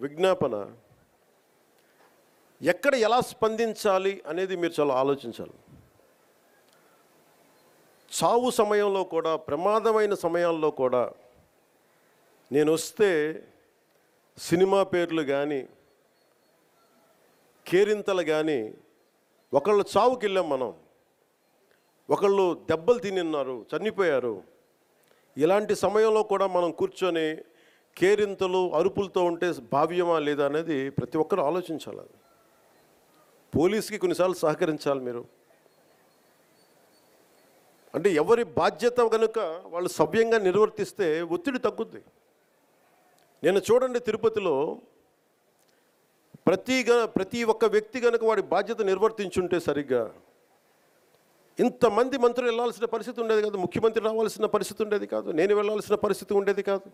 విజ్ఞాపన, ఎక్కడ ఎలా స్పందించాలి అనేది మీరు చాలా ఆలోచించాలి. చావు సమయంలో కూడా, ప్రమాదమైన సమయాల్లో కూడా నేను వస్తే సినిమా పేర్లు కానీ, కేరింతలు కానీ, ఒకళ్ళు చావుకి వెళ్ళాం మనం, ఒకళ్ళు దెబ్బలు తిన్నారు, చనిపోయారు. ఇలాంటి సమయంలో కూడా మనం కూర్చొని కేరింతలు అరుపులతో ఉంటే భావ్యమా లేదా అనేది ప్రతి ఒక్కరు ఆలోచించాలి. పోలీస్కి కొన్నిసార్లు సహకరించాలి మీరు. అంటే ఎవరి బాధ్యత కనుక వాళ్ళు సవ్యంగా నిర్వర్తిస్తే ఒత్తిడి తగ్గుద్ది. నేను చూడండి, తిరుపతిలో ప్రతి ఒక్క వ్యక్తి కనుక వాడి బాధ్యత నిర్వర్తించుంటే సరిగ్గా ఇంతమంది మంత్రులు వెళ్ళాల్సిన పరిస్థితి ఉండేది కాదు, ముఖ్యమంత్రి రావాల్సిన పరిస్థితి ఉండేది కాదు, నేను వెళ్ళాల్సిన పరిస్థితి ఉండేది కాదు,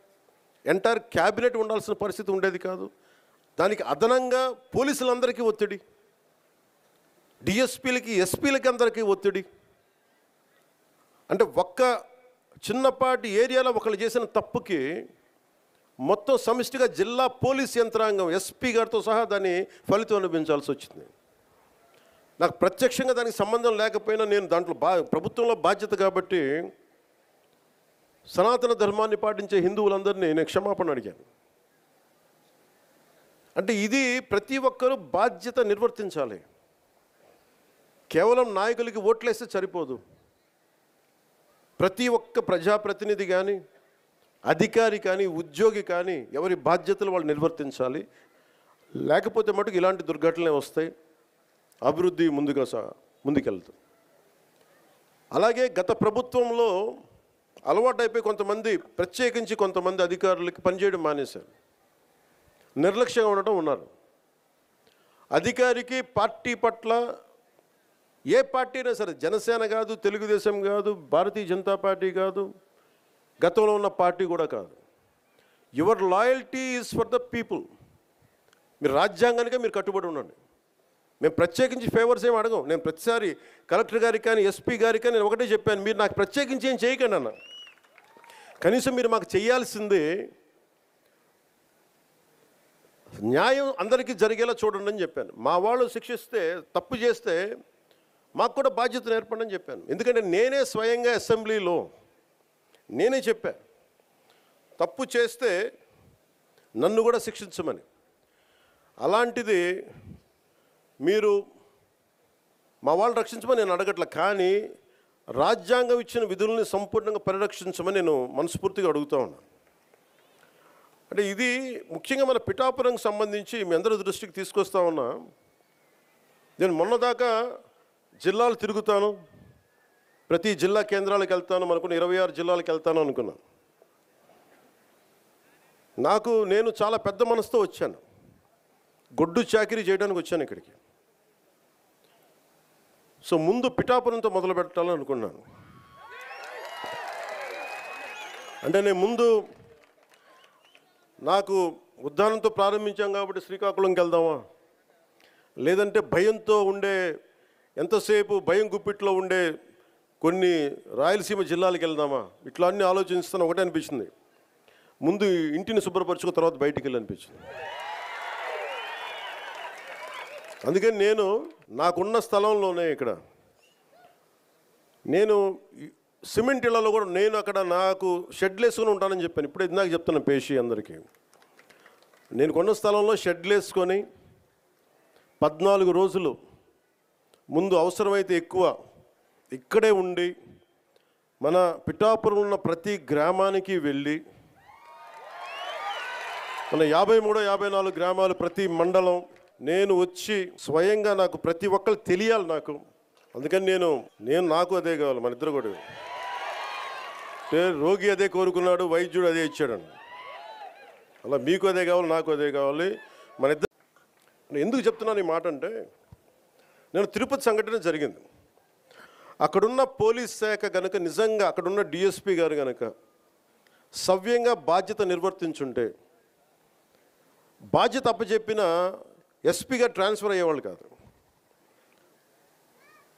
ఎంటైర్ క్యాబినెట్ ఉండాల్సిన పరిస్థితి ఉండేది కాదు. దానికి అదనంగా పోలీసులందరికీ ఒత్తిడి, డిఎస్పీలకి, ఎస్పీలకి అందరికీ ఒత్తిడి. అంటే ఒక్క చిన్నపాటి ఏరియాలో ఒకళ్ళు చేసిన తప్పుకి మొత్తం సమిష్టిగా జిల్లా పోలీస్ యంత్రాంగం, ఎస్పీ గారితో సహా దాన్ని ఫలితం అనిపించాల్సి వచ్చింది. నాకు ప్రత్యక్షంగా దానికి సంబంధం లేకపోయినా నేను దాంట్లో ప్రభుత్వంలో బాధ్యత కాబట్టి సనాతన ధర్మాన్ని పాటించే హిందువులందరినీ నేను క్షమాపణ అడిగాను. అంటే ఇది ప్రతి ఒక్కరూ బాధ్యత నిర్వర్తించాలి. కేవలం నాయకులకి ఓట్లేస్తే సరిపోదు. ప్రతి ఒక్క ప్రజాప్రతినిధి కానీ, అధికారి కానీ, ఉద్యోగి కానీ ఎవరి బాధ్యతలు వాళ్ళు నిర్వర్తించాలి. లేకపోతే మటుకు ఇలాంటి దుర్ఘటనలే వస్తాయి, అభివృద్ధి ముందుకెళ్తుంది. అలాగే గత ప్రభుత్వంలో అలవాటైపోయి కొంతమంది, ప్రత్యేకించి కొంతమంది అధికారులకి పనిచేయడం మానేశారు, నిర్లక్ష్యంగా ఉండటం ఉన్నారు. అధికారికి పార్టీ పట్ల, ఏ పార్టీ అయినా సరే, జనసేన కాదు, తెలుగుదేశం కాదు, భారతీయ జనతా పార్టీ కాదు, గతంలో ఉన్న పార్టీ కూడా కాదు, your loyalty is for the people. మీరు రాజ్యాంగానికే మీరు కట్టుబడి ఉండండి. మేము ప్రత్యేకించి ఫేవర్స్ ఏమి అడగం. నేను ప్రతిసారి కలెక్టర్ గారికి కానీ, ఎస్పీ గారికి కానీ నేను ఒకటే చెప్పాను, మీరు నాకు ప్రత్యేకించి ఏం చేయకండి అన్న. కనీసం మీరు మాకు చేయాల్సింది న్యాయం అందరికీ జరిగేలా చూడండి అని చెప్పాను. మా వాళ్ళు శిక్షిస్తే, తప్పు చేస్తే మాకు కూడా బాధ్యత ఏర్పడని చెప్పాను. ఎందుకంటే నేనే స్వయంగా అసెంబ్లీలో నేనే చెప్పా, తప్పు చేస్తే నన్ను కూడా శిక్షించమని. అలాంటిది మీరు మా వాళ్ళు రక్షించమని నేను అడగట్లే, కానీ రాజ్యాంగం ఇచ్చిన విధుల్ని సంపూర్ణంగా పరిరక్షించమని నేను మనస్ఫూర్తిగా అడుగుతా ఉన్నాను. అంటే ఇది ముఖ్యంగా మన పిఠాపురంకి సంబంధించి మీ అందరి దృష్టికి తీసుకొస్తా ఉన్నా. నేను మొన్నదాకా జిల్లాలు తిరుగుతాను, ప్రతి జిల్లా కేంద్రాలకు వెళ్తాను, అనుకున్న 26 జిల్లాలకు వెళ్తాను అనుకున్నాను. నేను చాలా పెద్ద మనసుతో వచ్చాను, గొడ్డు చాకిరీ చేయడానికి వచ్చాను ఇక్కడికి. సో ముందు పిఠాపురంతో మొదలు పెట్టాలని అనుకున్నాను. అంటే నేను ముందు నాకు ఉద్దానంతో ప్రారంభించాం కాబట్టి శ్రీకాకుళంకి వెళ్దామా, లేదంటే భయంతో ఉండే, ఎంతసేపు భయం గుప్పిట్లో ఉండే కొన్ని రాయలసీమ జిల్లాలకు వెళ్దామా, ఇట్లా అన్నీ ఆలోచిస్తాను. ఒకటే అనిపించింది, ముందు ఇంటిని శుభ్రపరచుకున్న తర్వాత బయటికి వెళ్ళనిపించింది. అందుకని నేను నాకున్న స్థలంలోనే ఇక్కడ నేను సిమెంట్ ఇళ్లలో కూడా నేను అక్కడ నాకు షెడ్లు వేసుకొని ఉంటానని చెప్పాను. ఇప్పుడు ఇందాక చెప్తున్నాను పేషి అందరికీ, నేను కొన్న స్థలంలో షెడ్లు వేసుకొని 14 రోజులు ముందు అవసరమైతే ఎక్కువ ఇక్కడే ఉండి మన పిఠాపురం ఉన్న ప్రతి గ్రామానికి వెళ్ళి, మన 53, 54 గ్రామాలు, ప్రతి మండలం నేను వచ్చి స్వయంగా నాకు ప్రతి ఒక్కరు తెలియాలి నాకు. అందుకని నేను నాకు అదే కావాలి, మన ఇద్దరు కూడా. రోగి అదే కోరుకున్నాడు, వైద్యుడు అదే ఇచ్చాడండి. అలా మీకు అదే కావాలి, నాకు అదే కావాలి, మన ఇద్దరు. ఎందుకు చెప్తున్నాను ఈ మాట అంటే, నేను తిరుపతి సంఘటన జరిగింది. అక్కడున్న పోలీస్ శాఖ కనుక నిజంగా, అక్కడున్న డిఎస్పీ గారు కనుక సవ్యంగా బాధ్యత నిర్వర్తించుంటే, బాధ్యత అప్పచెప్పిన ఎస్పీగా ట్రాన్స్ఫర్ అయ్యేవాళ్ళు కాదు.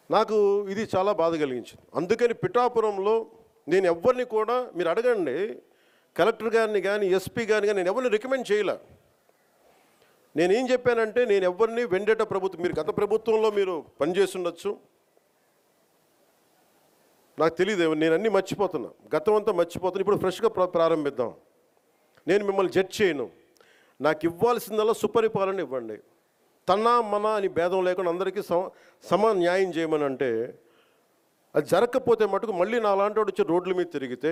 నాకు ఇది చాలా బాధ కలిగించింది. అందుకని పిఠాపురంలో నేను ఎవరిని కూడా, మీరు అడగండి, కలెక్టర్ గారిని కానీ, ఎస్పీ గారిని కానీ నేను ఎవరిని రికమెండ్ చేయలే. నేనేం చెప్పానంటే, నేను ఎవరిని వెండేట ప్రభుత్వం, మీరు గత ప్రభుత్వంలో మీరు పనిచేసి ఉండొచ్చు, నాకు తెలియదు, నేను అన్నీ మర్చిపోతున్నా, గతం అంతా మర్చిపోతున్నా. ఇప్పుడు ఫ్రెష్గా ప్రారంభిద్దాం. నేను మిమ్మల్ని జడ్జ్ చేయను. నాకు ఇవ్వాల్సిందల్లా సుపరిపాలన ఇవ్వండి. తన మన అని భేదం లేకుండా అందరికీ సమ న్యాయం చేయమని అంటే, అది జరగకపోతే మటుకు మళ్ళీ నా లాంటి వాడు వచ్చి రోడ్ల మీద తిరిగితే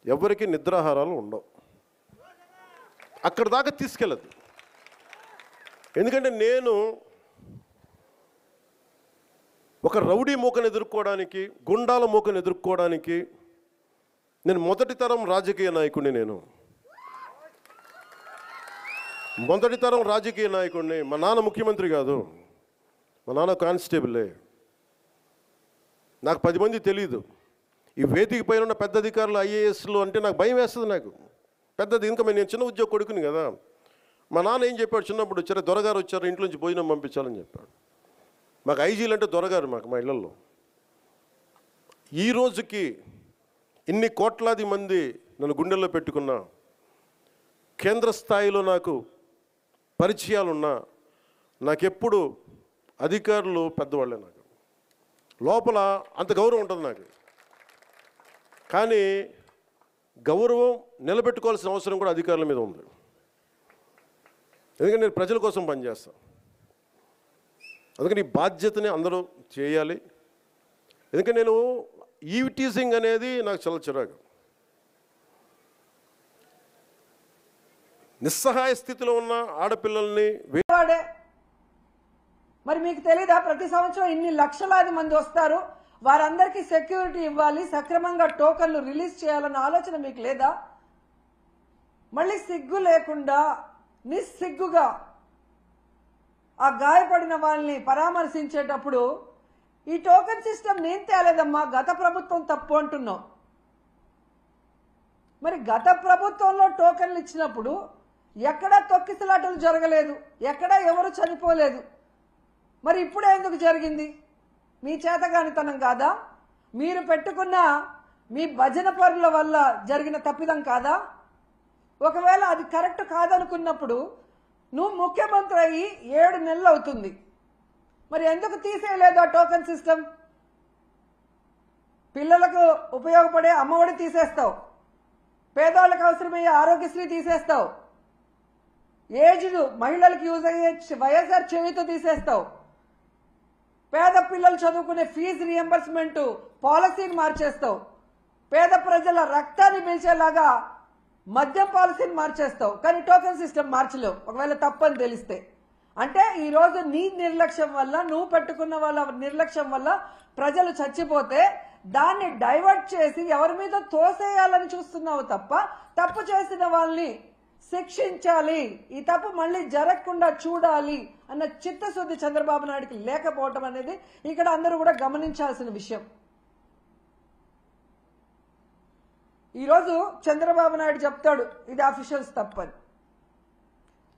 ఎవరికి నిద్రాహారాలు ఉండవు. అక్కడ దాకా తీసుకెళ్ళదు. ఎందుకంటే నేను ఒక రౌడీ మూకను ఎదుర్కోవడానికి, గుండాల మూకను ఎదుర్కోవడానికి నేను మొదటి తరం రాజకీయ నాయకుడిని. నేను మొదటి తరం రాజకీయ నాయకుడిని. మా నాన్న ముఖ్యమంత్రి కాదు, మా నాన్న కానిస్టేబులే. నాకు 10 మంది తెలీదు. ఈ వేదిక పైన ఉన్న పెద్ద అధికారులు, ఐఏఎస్లు అంటే నాకు భయం వేస్తుంది. నాకు పెద్దది, ఇంకా నేను చిన్న ఉద్యోగ కొడుకుని కదా. మా నాన్న ఏం చెప్పాడు చిన్నప్పుడు, సరే దొరగారు వచ్చారు, ఇంట్లోంచి భోజనం పంపించాలని చెప్పాడు. మాకు ఐజీలు అంటే దొరగారు మాకు, మా ఇళ్లలో. ఈ రోజుకి ఇన్ని కోట్లాది మంది నన్ను గుండెల్లో పెట్టుకున్నా, కేంద్ర స్థాయిలో నాకు పరిచయాలున్నా, నాకెప్పుడు అధికారులు పెద్దవాళ్ళే. నాకు లోపల అంత గౌరవం ఉంటుంది నాకు. కానీ గౌరవం నిలబెట్టుకోవాల్సిన అవసరం కూడా అధికారుల మీద ఉంది. ఎందుకంటే నేను ప్రజల కోసం పనిచేస్తాను. అందుకని ఈ బాధ్యతని అందరూ చేయాలి. ఎందుకంటే నేను ఈవిటీజింగ్ అనేది నాకు చాలా చిరాకు. నిస్సహాయ స్థితిలో ఉన్న ఆడపిల్లల్ని మరి మీకు తెలీదా, ప్రతి సంవత్సరం ఇన్ని లక్షలాది మంది వస్తారు, వారందరికీ సెక్యూరిటీ ఇవ్వాలి, సక్రమంగా టోకన్లు రిలీజ్ చేయాలన్న ఆలోచన మీకు లేదా? మళ్ళీ సిగ్గు లేకుండా నిస్సిగ్గుగా ఆ గాయపడిన వాళ్ళని పరామర్శించేటప్పుడు ఈ టోకెన్ సిస్టమ్ నేను తేలేదమ్మా, గత ప్రభుత్వం తప్పు అంటున్నాం. మరి గత ప్రభుత్వంలో టోకెన్లు ఇచ్చినప్పుడు ఎక్కడా తొక్కిసలాటలు జరగలేదు, ఎక్కడా ఎవరు చనిపోలేదు. మరి ఇప్పుడే ఎందుకు జరిగింది? మీ చేతగానితనం కాదా? మీరు పెట్టుకున్న మీ భజన పరుల వల్ల జరిగిన తప్పిదం కాదా? ఒకవేళ అది కరెక్ట్ కాదనుకున్నప్పుడు నువ్వు ముఖ్యమంత్రి అయ్యి 7 నెలలు అవుతుంది, మరి ఎందుకు తీసేయలేదు ఆ టోకెన్ సిస్టమ్? పిల్లలకు ఉపయోగపడే అమ్మఒడి తీసేస్తావు, పేదవాళ్ళకు అవసరమయ్యే ఆరోగ్యశ్రీ తీసేస్తావు, ఏజ్డ్ మహిళలకు యూజ్ అయ్యే వైఎస్ఆర్ చేయూత తీసేస్తావు, పేద పిల్లలు చదువుకునే ఫీజు రియంబర్స్మెంట్ పాలసీని మార్చేస్తావు, పేద ప్రజల రక్తాన్ని పీల్చేలాగా మద్యం పాలసీని మార్చేస్తావు. కానీ టోకెన్ సిస్టమ్ మార్చలేవు ఒకవేళ తప్పని తెలిస్తే. అంటే ఈరోజు నీ నిర్లక్ష్యం వల్ల, నువ్వు పెట్టుకున్న వాళ్ళ నిర్లక్ష్యం వల్ల ప్రజలు చచ్చిపోతే దాన్ని డైవర్ట్ చేసి ఎవరి మీద తోసేయాలని చూస్తున్నావు తప్ప, తప్పు చేసిన వాళ్ళని శిక్షించాలి, ఈ తప్పు మళ్ళీ జరగకుండా చూడాలి అన్న చిత్తశుద్ధి చంద్రబాబు నాయుడికి లేకపోవటం అనేది ఇక్కడ అందరూ కూడా గమనించాల్సిన విషయం. ఈరోజు చంద్రబాబు నాయుడు చెప్తాడు ఇది అఫీషియల్స్ తప్పని,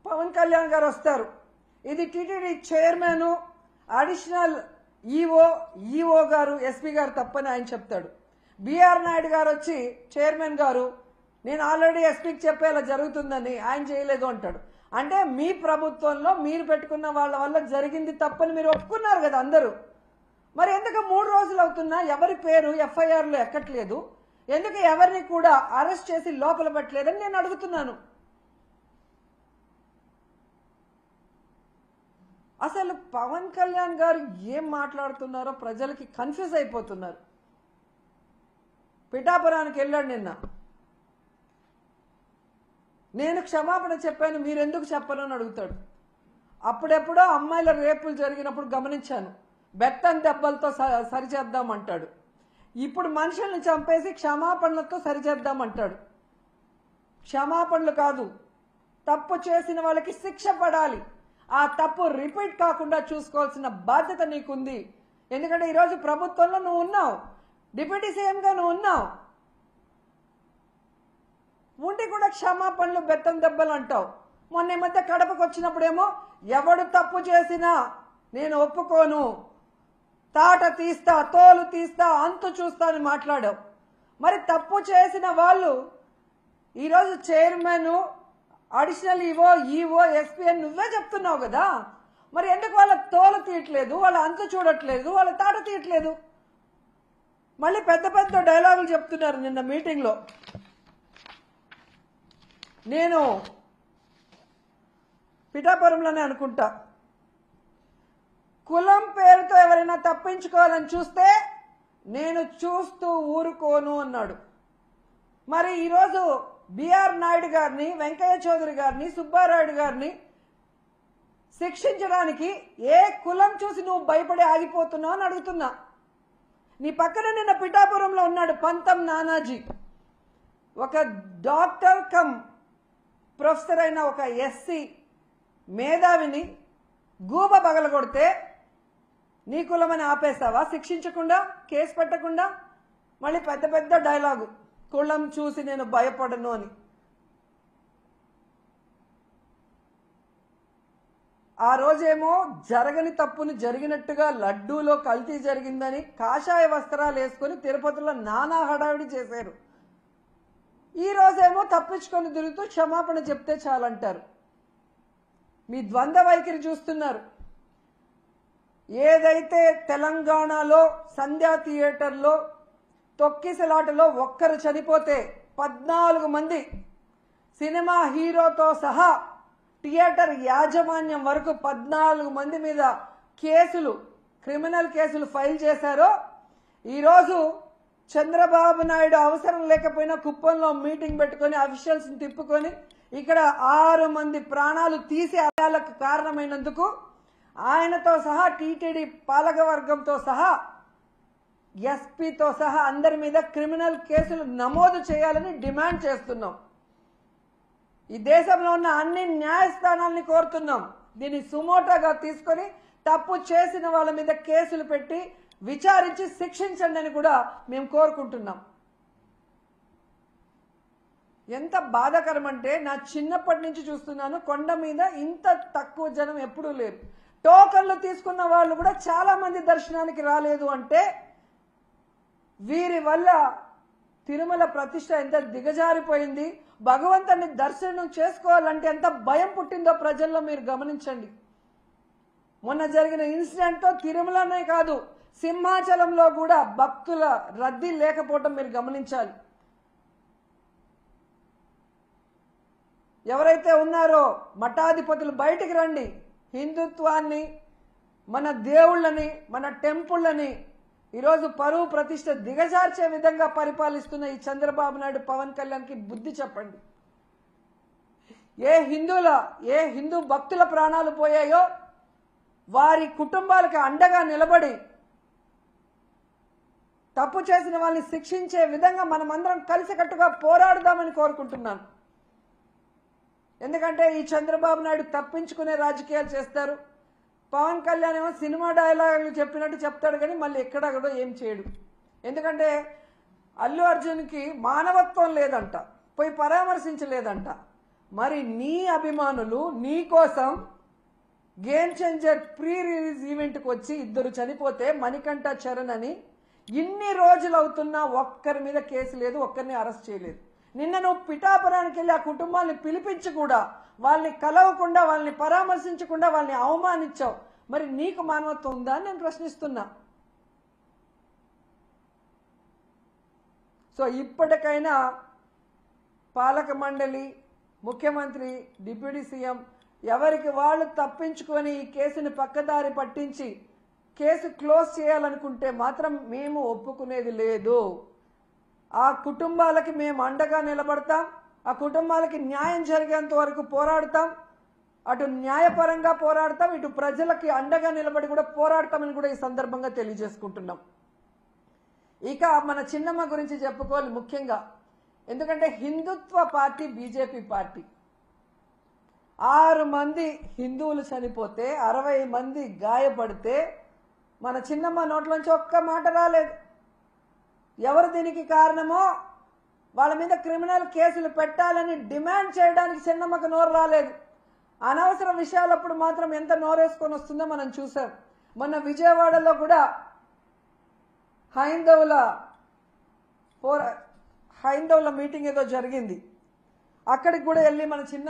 పవన్ కళ్యాణ్ గారు వస్తారు ఇది టీటీడీ చైర్మన్ అడిషనల్ ఈఓ గారు ఎస్పీ గారు తప్పని ఆయన చెప్తాడు. బిఆర్ నాయుడు గారు వచ్చి చైర్మన్ గారు నేను ఆల్రెడీ ఎస్పీకి చెప్పేలా జరుగుతుందని, ఆయన చేయలేదు అంటాడు. అంటే మీ ప్రభుత్వంలో మీరు పెట్టుకున్న వాళ్ళ వల్ల జరిగింది తప్పని మీరు ఒప్పుకున్నారు కదా అందరూ. మరి ఎందుకు 3 రోజులు అవుతున్నా ఎవరి పేరు ఎఫ్ఐఆర్లో ఎక్కట్లేదు? ఎందుకు ఎవరిని కూడా అరెస్ట్ చేసి లోపల పెట్టలేదని నేను అడుగుతున్నాను. అసలు పవన్ కళ్యాణ్ గారు ఏం మాట్లాడుతున్నారో ప్రజలకి కన్ఫ్యూజ్ అయిపోతున్నారు. పిఠాపురానికి వెళ్ళాడు నిన్న, నేను క్షమాపణ చెప్పాను మీరెందుకు చెప్పను అని అడుగుతాడు. అప్పుడెప్పుడో అమ్మాయిల రేపులు జరిగినప్పుడు గమనించాను, బెత్తం దెబ్బలతో సరిచేద్దామంటాడు. ఇప్పుడు మనుషుల్ని చంపేసి క్షమాపణలతో సరిచేద్దామంటాడు. క్షమాపణలు కాదు, తప్పు చేసిన వాళ్ళకి శిక్ష పడాలి, ఆ తప్పు రిపీట్ కాకుండా చూసుకోవాల్సిన బాధ్యత నీకుంది. ఎందుకంటే ఈరోజు ప్రభుత్వంలో నువ్వు ఉన్నావు, డిప్యూటీ సీఎంగా నువ్వు ఉన్నావు, ఉండి కూడా క్షమాపణలు బెత్తం దెబ్బలు అంటావు. మొన్న ఈ మధ్య కడపకు వచ్చినప్పుడేమో ఎవడు తప్పు చేసినా నేను ఒప్పుకోను, తాట తీస్తా, తోలు తీస్తా, అంతు చూస్తా అని మాట్లాడావు. మరి తప్పు చేసిన వాళ్ళు ఈరోజు చైర్మన్ అడిషనల్ ఈవో ఎస్పీ అని నువ్వే చెప్తున్నావు కదా, మరి ఎందుకు వాళ్ళ తోలు తీయట్లేదు, వాళ్ళ అంతు చూడట్లేదు, వాళ్ళ తాట తీయట్లేదు? మళ్ళీ పెద్ద పెద్ద డైలాగులు చెప్తున్నారు. నిన్న మీటింగ్లో నేను పిఠాపురంలోనే అనుకుంటా, కులం పేరుతో ఎవరైనా తప్పించుకోవాలని చూస్తే నేను చూస్తూ ఊరుకోను అన్నాడు. మరి ఈరోజు బిఆర్ నాయుడు గారిని, వెంకయ్య చౌదరి గారిని, సుబ్బారాయుడు గారిని శిక్షించడానికి ఏ కులం చూసి నువ్వు భయపడి ఆగిపోతున్నావు అని అడుగుతున్నా. నీ పక్కన నిన్న పిఠాపురంలో ఉన్నాడు పంతం నానాజీ, ఒక డాక్టర్ కమ్ ప్రొఫెసర్ అయిన ఒక ఎస్సీ మేధావిని గూబ పగలగొడితే నీ కులమని ఆపేస్తావా? శిక్షించకుండా, కేసు పెట్టకుండా? మళ్ళీ పెద్ద పెద్ద డైలాగు, కులం చూసి నేను భయపడను అని. ఆ రోజేమో జరగని తప్పును జరిగినట్టుగా లడ్డూలో కల్తీ జరిగిందని కాషాయ వస్త్రాలు వేసుకొని తిరుపతిలో నానా హడావిడి చేశారు. ఈ రోజేమో తప్పించుకొని తిరుగుతూ క్షమాపణ చెప్తే చాలంటారు. మీ ద్వంద్వ వైఖరి చూస్తున్నారు. ఏదైతే తెలంగాణలో సంధ్యా థియేటర్లో తొక్కిసలాటలో ఒక్కరు చనిపోతే 14 మంది సినిమా హీరోతో సహా థియేటర్ యాజమాన్యం వరకు 14 మంది మీద కేసులు, క్రిమినల్ కేసులు ఫైల్ చేశారో, ఈరోజు చంద్రబాబు నాయుడు అవసరం లేకపోయినా కుప్పంలో మీటింగ్ పెట్టుకొని అఫీషియల్స్ని తిప్పుకొని ఇక్కడ 6 మంది ప్రాణాలు తీసి అదాలకు కారణమైనందుకు ఆయనతో సహా టీటీడీ పాలకవర్గంతో సహా ఎస్పీతో సహా అందరి మీద క్రిమినల్ కేసులు నమోదు చేయాలని డిమాండ్ చేస్తున్నాం. ఈ దేశంలో ఉన్న అన్ని న్యాయస్థానాల్ని కోరుతున్నాం. దీన్ని సుమోటోగా తీసుకొని తప్పు చేసిన వాళ్ళ మీద కేసులు పెట్టి విచారించి శిక్షించండి అని కూడా మేము కోరుకుంటున్నాం. ఎంత బాధాకరం అంటే, నా చిన్నప్పటి నుంచి చూస్తున్నాను, కొండ మీద ఇంత తక్కువ జనం ఎప్పుడూ లేరు. టోకన్లు తీసుకున్న వాళ్ళు కూడా చాలా మంది దర్శనానికి రాలేదు అంటే వీరి వల్ల తిరుమల ప్రతిష్ట ఎంత దిగజారిపోయింది, భగవంతుని దర్శనం చేసుకోవాలంటే ఎంత భయం పుట్టిందో ప్రజల్లో మీరు గమనించండి. మొన్న జరిగిన ఇన్సిడెంట్తో తిరుమలనే కాదు, సింహాచలంలో కూడా భక్తుల రద్దీ లేకపోవటం మీరు గమనించాలి. ఎవరైతే ఉన్నారో మఠాధిపతులు బయటికి రండి. హిందుత్వాన్ని, మన దేవుళ్ళని, మన టెంపుళ్ళని ఈరోజు పరువు ప్రతిష్ట దిగజార్చే విధంగా పరిపాలిస్తున్న ఈ చంద్రబాబు నాయుడు, పవన్ కళ్యాణ్కి బుద్ధి చెప్పండి. ఏ హిందూ భక్తుల ప్రాణాలు పోయాయో వారి కుటుంబాలకు అండగా నిలబడి తప్పు చేసిన వాళ్ళని శిక్షించే విధంగా మనమందరం కలిసికట్టుగా పోరాడదామని కోరుకుంటున్నాను. ఎందుకంటే ఈ చంద్రబాబు నాయుడు తప్పించుకునే రాజకీయాలు చేస్తారు. పవన్ కళ్యాణ్ ఏమో సినిమా డైలాగులు చెప్పినట్టు చెప్తాడు కానీ మళ్ళీ ఎక్కడా కూడా ఏం చేయడు. ఎందుకంటే అల్లు అర్జున్కి మానవత్వం లేదంట, పోయి పరామర్శించలేదంట. మరి నీ అభిమానులు నీ కోసం గేమ్ చేంజర్ ప్రీ రిలీజ్ ఈవెంట్కి వచ్చి 2 చనిపోతే మణికంఠ చరణ్ అని ఇన్ని రోజులు అవుతున్నా ఒక్కరి మీద కేసు లేదు, ఒక్కరిని అరెస్ట్ చేయలేదు. నిన్న నువ్వు పిఠాపురానికి వెళ్ళి ఆ కుటుంబాన్ని పిలిపించి కూడా వాళ్ళని కలవకుండా, వాళ్ళని పరామర్శించకుండా వాళ్ళని అవమానించావు. మరి నీకు మానవత్వం ఉందా అని నేను ప్రశ్నిస్తున్నా. సో ఇప్పటికైనా పాలక మండలి, ముఖ్యమంత్రి, డిప్యూటీ సీఎం ఎవరికి వాళ్ళు తప్పించుకొని ఈ కేసుని పక్కదారి పట్టించి కేసు క్లోజ్ చేయాలనుకుంటే మాత్రం మేము ఒప్పుకునేది లేదు. ఆ కుటుంబాలకి మేము అండగా నిలబడతాం. ఆ కుటుంబాలకి న్యాయం జరిగేంత వరకు పోరాడతాం. అటు న్యాయపరంగా పోరాడతాం, ఇటు ప్రజలకి అండగా నిలబడి కూడా పోరాడతామని కూడా ఈ సందర్భంగా తెలియజేసుకుంటున్నాం. ఇక మన చిన్నమ్మ గురించి చెప్పుకోవాలి ముఖ్యంగా. ఎందుకంటే హిందుత్వ పార్టీ బీజేపీ పార్టీ. 6 మంది హిందువులు చనిపోతే 60 మంది గాయపడితే మన చిన్నమ్మ నోట్లోంచి ఒక్క మాట రాలేదు. ఎవరు దీనికి కారణమో వాళ్ళ మీద క్రిమినల్ కేసులు పెట్టాలని డిమాండ్ చేయడానికి చిన్నమ్మకు నోరు రాలేదు. అనవసర విషయాలప్పుడు మాత్రం ఎంత నోరేసుకొని వస్తుందో మనం చూసాం. మొన్న విజయవాడలో కూడా హైందవుల మీటింగ్ ఏదో జరిగింది. అక్కడికి కూడా వెళ్ళి మన చిన్న